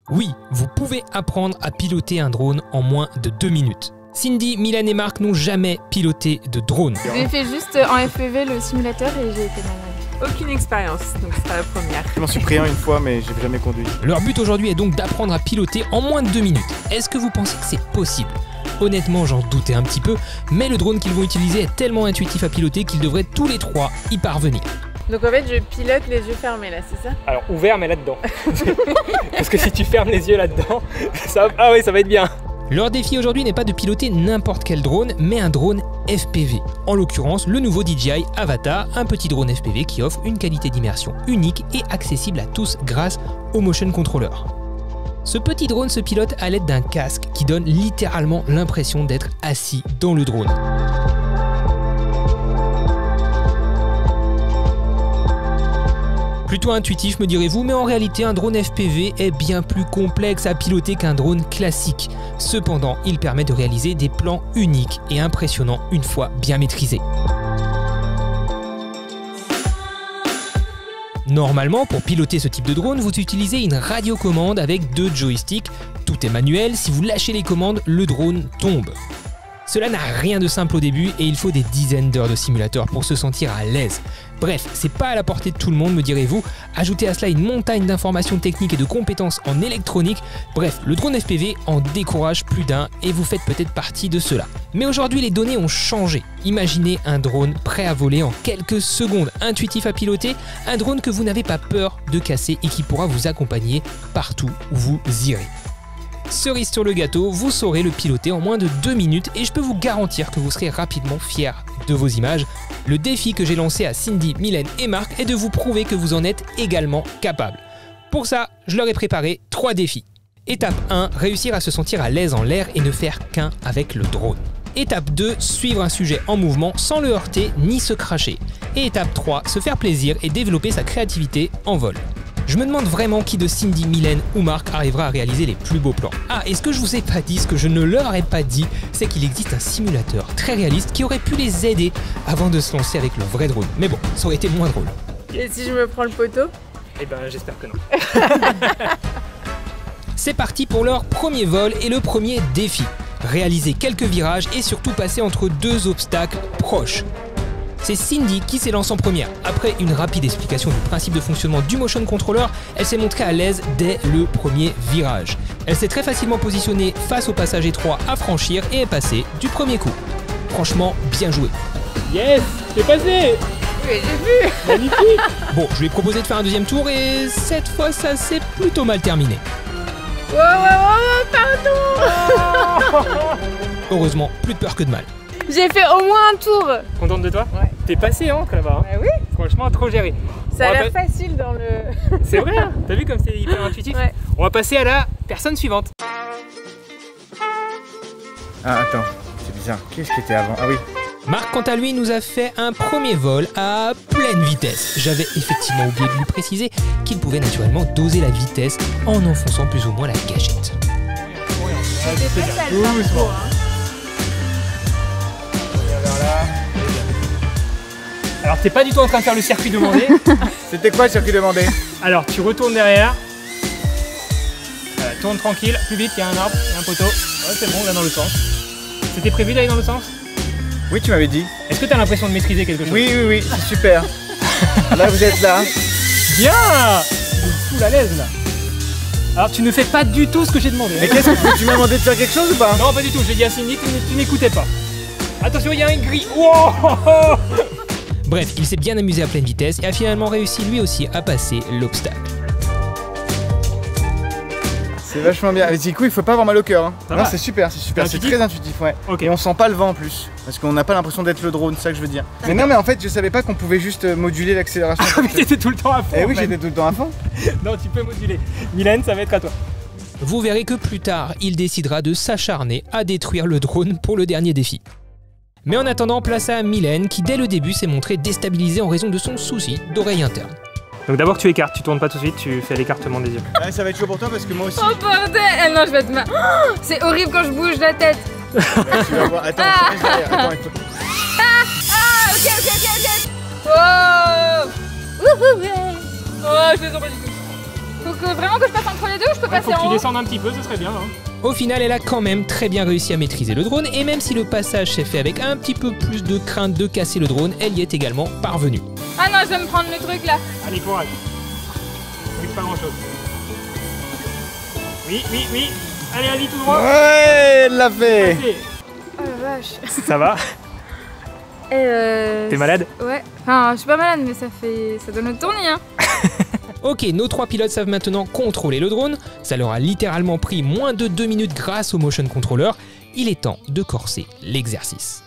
Oui, vous pouvez apprendre à piloter un drone en moins de 2 minutes. Cindy, Mylène et Marc n'ont jamais piloté de drone. J'ai fait juste en FPV le simulateur et j'ai été malade. Aucune expérience, donc ce sera la première. Je m'en suis pris un une fois, mais j'ai jamais conduit. Leur but aujourd'hui est donc d'apprendre à piloter en moins de 2 minutes. Est-ce que vous pensez que c'est possible ? Honnêtement, j'en doutais un petit peu, mais le drone qu'ils vont utiliser est tellement intuitif à piloter qu'ils devraient tous les trois y parvenir. Donc en fait, je pilote les yeux fermés là, c'est ça? Alors ouvert mais là-dedans. Parce que si tu fermes les yeux là-dedans, ça va être bien. Leur défi aujourd'hui n'est pas de piloter n'importe quel drone, mais un drone FPV. En l'occurrence, le nouveau DJI Avata, un petit drone FPV qui offre une qualité d'immersion unique et accessible à tous grâce au motion controller. Ce petit drone se pilote à l'aide d'un casque qui donne littéralement l'impression d'être assis dans le drone. Plutôt intuitif me direz-vous, mais en réalité un drone FPV est bien plus complexe à piloter qu'un drone classique. Cependant, il permet de réaliser des plans uniques et impressionnants une fois bien maîtrisés. Normalement, pour piloter ce type de drone, vous utilisez une radiocommande avec 2 joysticks. Tout est manuel, si vous lâchez les commandes, le drone tombe. Cela n'a rien de simple au début et il faut des dizaines d'heures de simulateur pour se sentir à l'aise. Bref, c'est pas à la portée de tout le monde, me direz-vous. Ajoutez à cela une montagne d'informations techniques et de compétences en électronique. Bref, le drone FPV en décourage plus d'un et vous faites peut-être partie de cela. Mais aujourd'hui, les données ont changé. Imaginez un drone prêt à voler en quelques secondes, intuitif à piloter, un drone que vous n'avez pas peur de casser et qui pourra vous accompagner partout où vous irez. Cerise sur le gâteau, vous saurez le piloter en moins de 2 minutes et je peux vous garantir que vous serez rapidement fiers de vos images. Le défi que j'ai lancé à Cindy, Mylène et Marc est de vous prouver que vous en êtes également capables. Pour ça, je leur ai préparé 3 défis. Étape 1, réussir à se sentir à l'aise en l'air et ne faire qu'un avec le drone. Étape 2, suivre un sujet en mouvement sans le heurter ni se cracher. Et étape 3, se faire plaisir et développer sa créativité en vol. Je me demande vraiment qui de Cindy, Mylène ou Marc arrivera à réaliser les plus beaux plans. Ah, et ce que je vous ai pas dit, ce que je ne leur ai pas dit, c'est qu'il existe un simulateur très réaliste qui aurait pu les aider avant de se lancer avec le vrai drone. Mais bon, ça aurait été moins drôle. Et si je me prends le poteau? Eh ben j'espère que non. C'est parti pour leur premier vol et le premier défi. Réaliser quelques virages et surtout passer entre 2 obstacles proches. C'est Cindy qui s'élance en première. Après une rapide explication du principe de fonctionnement du motion controller, elle s'est montrée à l'aise dès le premier virage. Elle s'est très facilement positionnée face au passage étroit à franchir et est passée du premier coup. Franchement, bien joué. Yes, c'est passé. Oui, j'ai vu. Magnifique. Bon, je lui ai proposé de faire un deuxième tour et cette fois ça s'est plutôt mal terminé. pardon. Heureusement, plus de peur que de mal. J'ai fait au moins un tour. Contente de toi? Ouais. T'es passé hein, là-bas. Bah oui. Franchement, trop géré. Ça a l'air facile dans le... C'est vrai, hein. T'as vu comme c'est hyper intuitif? Ouais. On va passer à la personne suivante. Ah attends, c'est bizarre. Qu'est-ce qui était avant? Ah oui. Marc, quant à lui, nous a fait un premier vol à pleine vitesse. J'avais effectivement oublié de lui préciser qu'il pouvait naturellement doser la vitesse en enfonçant plus ou moins la gâchette. C'était pas ça le parcours, hein. Alors t'es pas du tout en train de faire le circuit demandé. C'était quoi le circuit demandé? Alors tu retournes derrière. Voilà, tourne tranquille, plus vite, il y a un arbre, il y a un poteau. Ouais, c'est bon, on va dans le sens. C'était prévu d'aller dans le sens? Oui, tu m'avais dit. Est-ce que tu as l'impression de maîtriser quelque chose? Oui, c'est super. Là, vous êtes là. Bien. Je suis full à l'aise là. Alors tu ne fais pas du tout ce que j'ai demandé. Mais qu'est-ce que tu m'as demandé de faire quelque chose ou pas? Non, pas du tout, j'ai dit à Cindy, tu n'écoutais pas. Attention, il y a un gris. Wow. Bref, il s'est bien amusé à pleine vitesse et a finalement réussi lui aussi à passer l'obstacle. C'est vachement bien. Mais du coup, il faut pas avoir mal au cœur. Hein. Ça Non, va. c'est super, c'est super. C'est très intuitif, ouais. Ok. Et on sent pas le vent en plus. Parce qu'on n'a pas l'impression d'être le drone, c'est ça que je veux dire. Mais non, mais en fait, je savais pas qu'on pouvait juste moduler l'accélération. Ah mais t'étais tout le temps à fond. Eh oui, en fait. j'étais tout le temps à fond. Non, tu peux moduler. Mylène, ça va être à toi. Vous verrez que plus tard, il décidera de s'acharner à détruire le drone pour le dernier défi. Mais en attendant, place à Mylène qui dès le début s'est montrée déstabilisée en raison de son souci d'oreille interne. Donc d'abord tu écartes, tu tournes pas tout de suite, tu fais l'écartement des yeux. Ouais, ça va être chaud pour toi parce que moi aussi. Oh bordel. Non, je vais te mettre... Oh, c'est horrible quand je bouge la tête. Tu vas voir. Attends, je reste derrière. Attends, il faut... Ok. Oh. Oh, je les sens pas du tout. Faut que vraiment que je passe entre les deux ou je peux Ouais, passer faut que en tu haut? descendes un petit peu, ce serait bien. Hein. Au final, elle a quand même très bien réussi à maîtriser le drone et même si le passage s'est fait avec un petit peu plus de crainte de casser le drone, elle y est également parvenue. Ah non, je vais me prendre le truc là. Allez, courage. Oui, pas grand chose. Oui, oui, oui. Allez, allez, tout droit. Ouais, elle l'a fait. Allez. Oh la vache. Ça va? T'es malade? Ouais. Enfin, je suis pas malade, mais ça donne le tournis, hein. Ok, nos 3 pilotes savent maintenant contrôler le drone. Ça leur a littéralement pris moins de 2 minutes grâce au motion controller. Il est temps de corser l'exercice.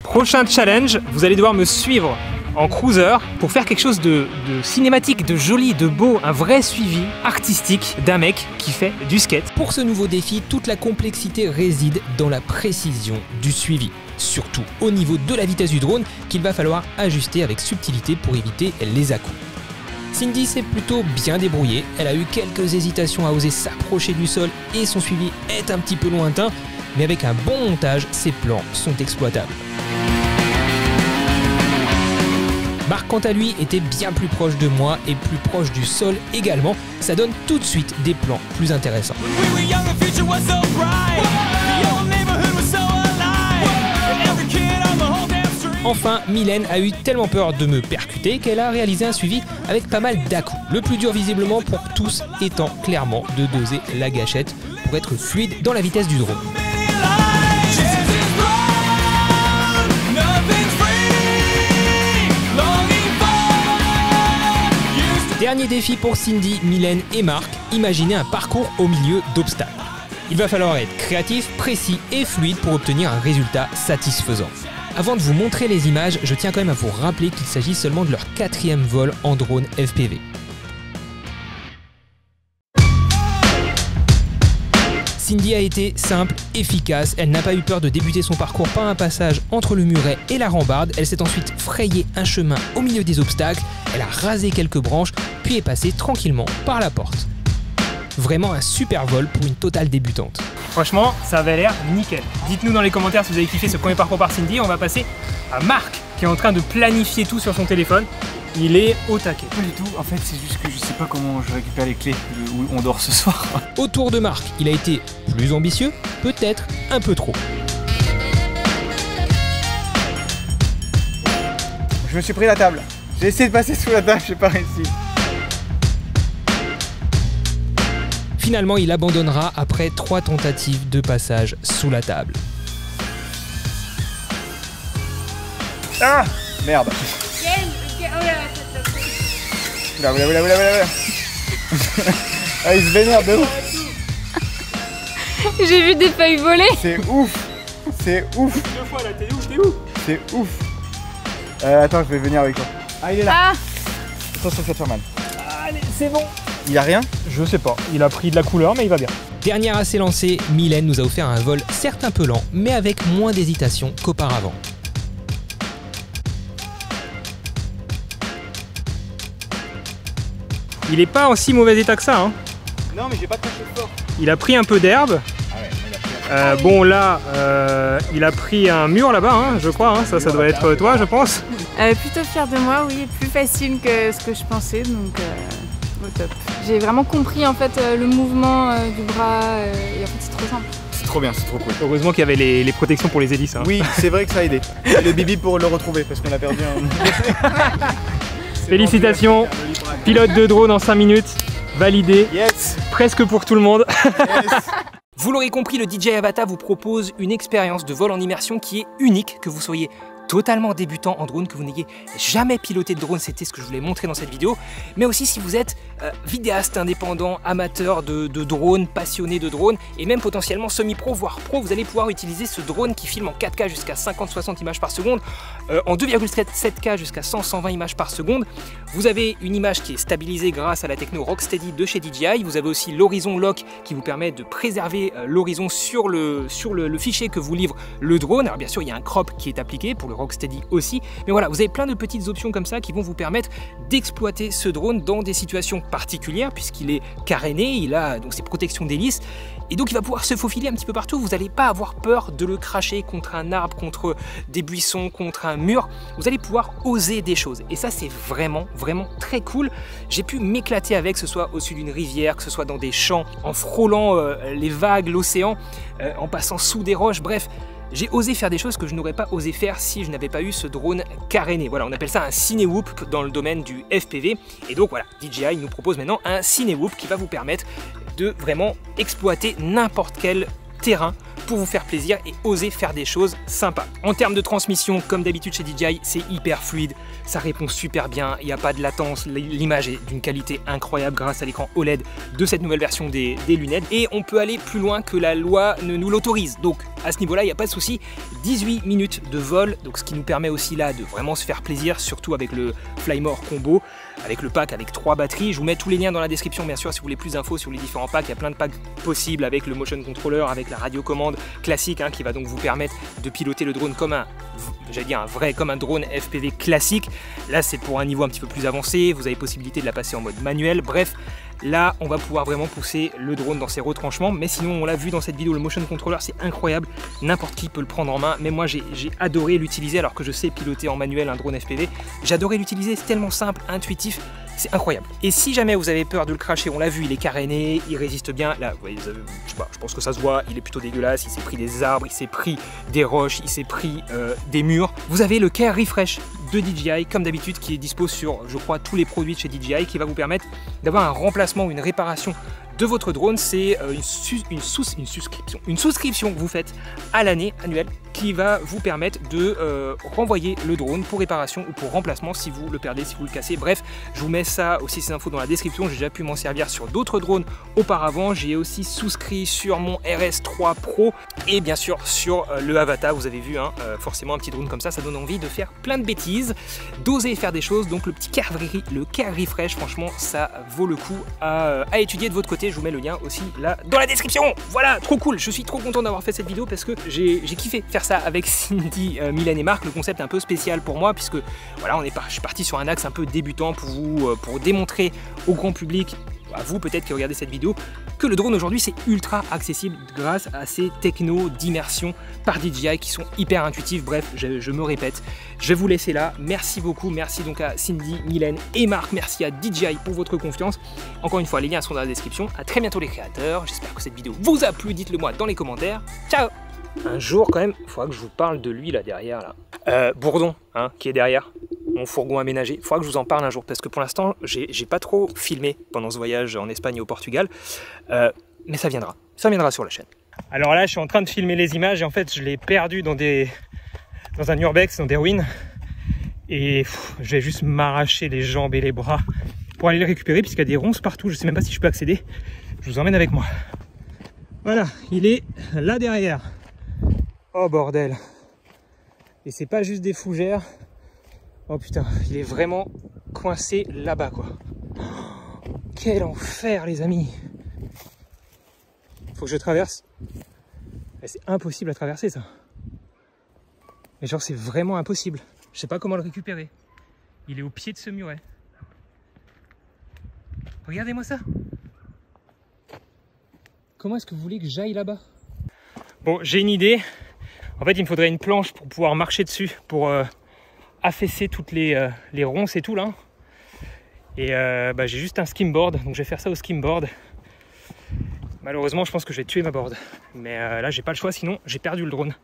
Prochain challenge, vous allez devoir me suivre en cruiser pour faire quelque chose de cinématique, de joli, de beau, un vrai suivi artistique d'un mec qui fait du skate. Pour ce nouveau défi, toute la complexité réside dans la précision du suivi. Surtout au niveau de la vitesse du drone qu'il va falloir ajuster avec subtilité pour éviter les à-coups. Cindy s'est plutôt bien débrouillée, elle a eu quelques hésitations à oser s'approcher du sol et son suivi est un petit peu lointain, mais avec un bon montage, ses plans sont exploitables. Marc, quant à lui, était bien plus proche de moi et plus proche du sol également. Ça donne tout de suite des plans plus intéressants. Enfin, Mylène a eu tellement peur de me percuter qu'elle a réalisé un suivi avec pas mal d'à-coups. Le plus dur visiblement pour tous étant clairement de doser la gâchette pour être fluide dans la vitesse du drone. Dernier défi pour Cindy, Mylène et Marc, imaginez un parcours au milieu d'obstacles. Il va falloir être créatif, précis et fluide pour obtenir un résultat satisfaisant. Avant de vous montrer les images, je tiens quand même à vous rappeler qu'il s'agit seulement de leur 4e vol en drone FPV. Cindy a été simple, efficace, elle n'a pas eu peur de débuter son parcours par un passage entre le muret et la rambarde, elle s'est ensuite frayé un chemin au milieu des obstacles, elle a rasé quelques branches, puis est passée tranquillement par la porte. Vraiment un super vol pour une totale débutante. Franchement, ça avait l'air nickel. Dites-nous dans les commentaires si vous avez kiffé ce premier parcours par Cindy. On va passer à Marc qui est en train de planifier tout sur son téléphone. Il est au taquet. Pas du tout, en fait c'est juste que je sais pas comment je récupère les clés où on dort ce soir. Au tour de Marc, il a été plus ambitieux, peut-être un peu trop. Je me suis pris la table. J'ai essayé de passer sous la table, j'ai pas réussi. Finalement, il abandonnera après 3 tentatives de passage sous la table. Ah merde. Oula. Ah, il se vénère de ouf. J'ai vu des feuilles voler. C'est ouf. C'est ouf. 2 fois là, t'es où? C'est ouf. Attends, je vais venir avec toi. Ah, il est là. Ah, Attention, ça va te faire mal. Allez, c'est bon. Il y a rien? Je sais pas, il a pris de la couleur mais il va bien. Dernière assez lancée, Mylène nous a offert un vol certes un peu lent, mais avec moins d'hésitation qu'auparavant. Il est pas en si mauvais état que ça, hein. Non, mais j'ai pas craché fort. Il a pris un peu d'herbe. Ah ouais, il a pris Bon là, il a pris un mur là-bas, hein, je crois, hein. Ça doit être toi, je pense. Plutôt fière de moi, oui, plus facile que ce que je pensais, donc au top. j'ai vraiment compris en fait le mouvement du bras et en fait c'est trop simple. C'est trop bien, c'est trop cool. Heureusement qu'il y avait les protections pour les hélices. Hein. Oui, c'est vrai que ça a aidé. Et le bibi pour le retrouver parce qu'on a perdu un. Félicitations, pilote de drone en 5 minutes, validé, Yes. presque pour tout le monde. Yes. Vous l'aurez compris, le DJI Avata vous propose une expérience de vol en immersion qui est unique, que vous soyez totalement débutant en drone, que vous n'ayez jamais piloté de drone, c'était ce que je voulais montrer dans cette vidéo, mais aussi si vous êtes vidéaste indépendant, amateur de drone, passionné de drone, et même potentiellement semi-pro, voire pro, vous allez pouvoir utiliser ce drone qui filme en 4K jusqu'à 50-60 images par seconde, en 2,7K jusqu'à 100-120 images par seconde. Vous avez une image qui est stabilisée grâce à la techno Rocksteady de chez DJI, vous avez aussi l'horizon lock qui vous permet de préserver l'horizon sur le fichier que vous livre le drone. Alors bien sûr, il y a un crop qui est appliqué pour le Rocksteady aussi, mais voilà, vous avez plein de petites options comme ça qui vont vous permettre d'exploiter ce drone dans des situations particulières puisqu'il est caréné, il a donc ses protections d'hélice et donc il va pouvoir se faufiler un petit peu partout. Vous n'allez pas avoir peur de le cracher contre un arbre, contre des buissons, contre un mur, vous allez pouvoir oser des choses. Et ça, c'est vraiment, vraiment très cool. J'ai pu m'éclater avec, que ce soit au-dessus d'une rivière, que ce soit dans des champs, en frôlant les vagues, l'océan, en passant sous des roches, bref. J'ai osé faire des choses que je n'aurais pas osé faire si je n'avais pas eu ce drone caréné. Voilà, on appelle ça un Cinewoop dans le domaine du FPV. Et donc voilà, DJI nous propose maintenant un Cinewoop qui va vous permettre de vraiment exploiter n'importe quel terrain pour vous faire plaisir et oser faire des choses sympas. En termes de transmission, comme d'habitude chez DJI, c'est hyper fluide, ça répond super bien, il n'y a pas de latence, l'image est d'une qualité incroyable grâce à l'écran OLED de cette nouvelle version des lunettes et on peut aller plus loin que la loi ne nous l'autorise. Donc à ce niveau-là, il n'y a pas de souci. 18 minutes de vol, donc ce qui nous permet aussi là de vraiment se faire plaisir, surtout avec le Flymore Combo, avec le pack avec 3 batteries. Je vous mets tous les liens dans la description, bien sûr, si vous voulez plus d'infos sur les différents packs. Il y a plein de packs possibles avec le motion controller, avec la radiocommande classique qui va donc vous permettre de piloter le drone comme un drone FPV classique. Là, c'est pour un niveau un petit peu plus avancé. Vous avez possibilité de la passer en mode manuel. Bref, là, on va pouvoir vraiment pousser le drone dans ses retranchements. Mais sinon, on l'a vu dans cette vidéo, le motion controller, c'est incroyable. N'importe qui peut le prendre en main. Mais moi, j'ai adoré l'utiliser alors que je sais piloter en manuel un drone FPV. J'ai adoré l'utiliser. C'est tellement simple, intuitif. C'est incroyable. Et si jamais vous avez peur de le cracher, on l'a vu, il est caréné, il résiste bien. Là, vous voyez, je sais pas, je pense que ça se voit, il est plutôt dégueulasse. Il s'est pris des arbres, il s'est pris des roches, il s'est pris des murs. Vous avez le Care Refresh de DJI, comme d'habitude, qui est dispo sur, je crois, tous les produits de chez DJI, qui va vous permettre d'avoir un remplacement ou une réparation de votre drone. C'est une souscription que vous faites à l'année annuelle qui va vous permettre de renvoyer le drone pour réparation ou pour remplacement si vous le perdez, si vous le cassez. Bref, je vous mets ça aussi, ces infos dans la description. J'ai déjà pu m'en servir sur d'autres drones auparavant. J'ai aussi souscrit sur mon RS3 Pro et bien sûr sur le Avata. Vous avez vu, forcément un petit drone comme ça, ça donne envie de faire plein de bêtises, d'oser faire des choses. Donc le petit Care Refresh, franchement, ça vaut le coup à étudier de votre côté. Je vous mets le lien aussi là dans la description. Voilà, trop cool. Je suis trop content d'avoir fait cette vidéo parce que j'ai kiffé faire ça avec Cindy, Mylène et Marc. Le concept est un peu spécial pour moi puisque voilà, je suis parti sur un axe un peu débutant pour démontrer au grand public, à vous peut-être qui regardez cette vidéo, que le drone aujourd'hui c'est ultra accessible grâce à ces technos d'immersion par DJI qui sont hyper intuitifs. Bref, je me répète, je vais vous laisser là. Merci beaucoup, merci donc à Cindy, Mylène et Marc, merci à DJI pour votre confiance. Encore une fois, les liens sont dans la description. À très bientôt les créateurs, j'espère que cette vidéo vous a plu, dites-le moi dans les commentaires. Ciao. Un jour quand même, il faudra que je vous parle de lui là derrière là. Bourdon, qui est derrière. Mon fourgon aménagé, il faudra que je vous en parle un jour parce que pour l'instant j'ai pas trop filmé pendant ce voyage en Espagne et au Portugal, mais ça viendra sur la chaîne. Alors là je suis en train de filmer les images et en fait je l'ai perdu dans un urbex, dans des ruines, et je vais juste m'arracher les jambes et les bras pour aller le récupérer puisqu'il y a des ronces partout, je sais même pas si je peux accéder. Je vous emmène avec moi. Voilà, il est là derrière. Oh bordel, et c'est pas juste des fougères. Oh putain, il est vraiment coincé là-bas quoi. Oh, quel enfer les amis. Faut que je traverse. C'est impossible à traverser ça. Mais genre c'est vraiment impossible. Je sais pas comment le récupérer. Il est au pied de ce muret. Regardez-moi ça. Comment est-ce que vous voulez que j'aille là-bas? Bon, j'ai une idée. En fait, il me faudrait une planche pour pouvoir marcher dessus, pour affaisser toutes les ronces et tout là. Et j'ai juste un skimboard, donc je vais faire ça au skimboard. Malheureusement, je pense que je vais tuer ma board. Mais là, j'ai pas le choix, sinon j'ai perdu le drone.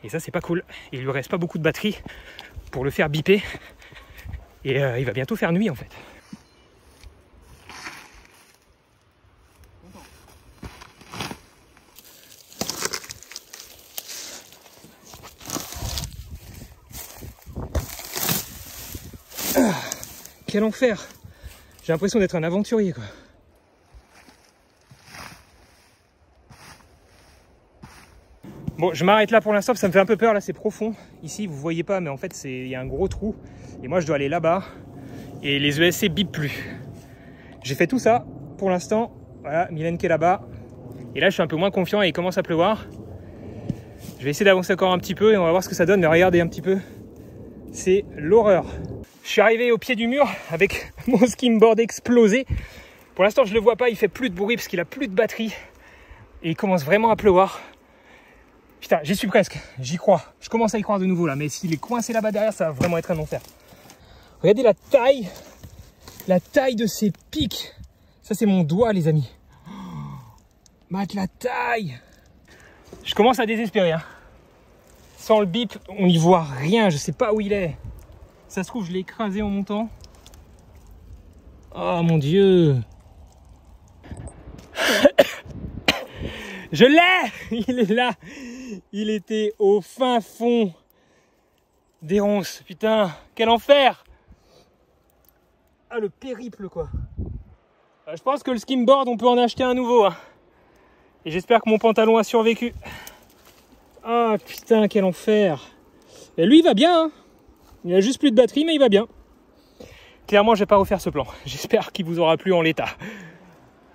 Et ça, c'est pas cool. Et il lui reste pas beaucoup de batterie pour le faire biper. Et il va bientôt faire nuit en fait. Quel enfer! J'ai l'impression d'être un aventurier quoi. Bon, je m'arrête là pour l'instant, ça me fait un peu peur, là c'est profond. Ici vous voyez pas, mais en fait il y a un gros trou. Et moi je dois aller là-bas. Et les ESC bipent plus. J'ai fait tout ça pour l'instant. Voilà, Mylène qui est là-bas. Et là je suis un peu moins confiant et il commence à pleuvoir. Je vais essayer d'avancer encore un petit peu et on va voir ce que ça donne. Mais regardez un petit peu. C'est l'horreur. Je suis arrivé au pied du mur avec mon skimboard explosé. Pour l'instant, je ne le vois pas, il fait plus de bruit parce qu'il a plus de batterie. Et il commence vraiment à pleuvoir. Putain, j'y suis presque, j'y crois. Je commence à y croire de nouveau là, mais s'il est coincé là-bas derrière, ça va vraiment être un enfer. Regardez la taille de ces pics. Ça c'est mon doigt les amis. Oh, mate la taille. Je commence à désespérer. Hein. Sans le bip, on n'y voit rien, je sais pas où il est. Ça se trouve, je l'ai écrasé en montant. Oh mon Dieu. Je l'ai! Il est là! Il était au fin fond des ronces. Putain, quel enfer! Ah, le périple, quoi. Je pense que le skimboard, on peut en acheter un nouveau. Hein. Et j'espère que mon pantalon a survécu. Ah, putain, quel enfer! Et lui, il va bien. Hein. Il a juste plus de batterie, mais il va bien. Clairement, je vais pas refaire ce plan. J'espère qu'il vous aura plu en l'état.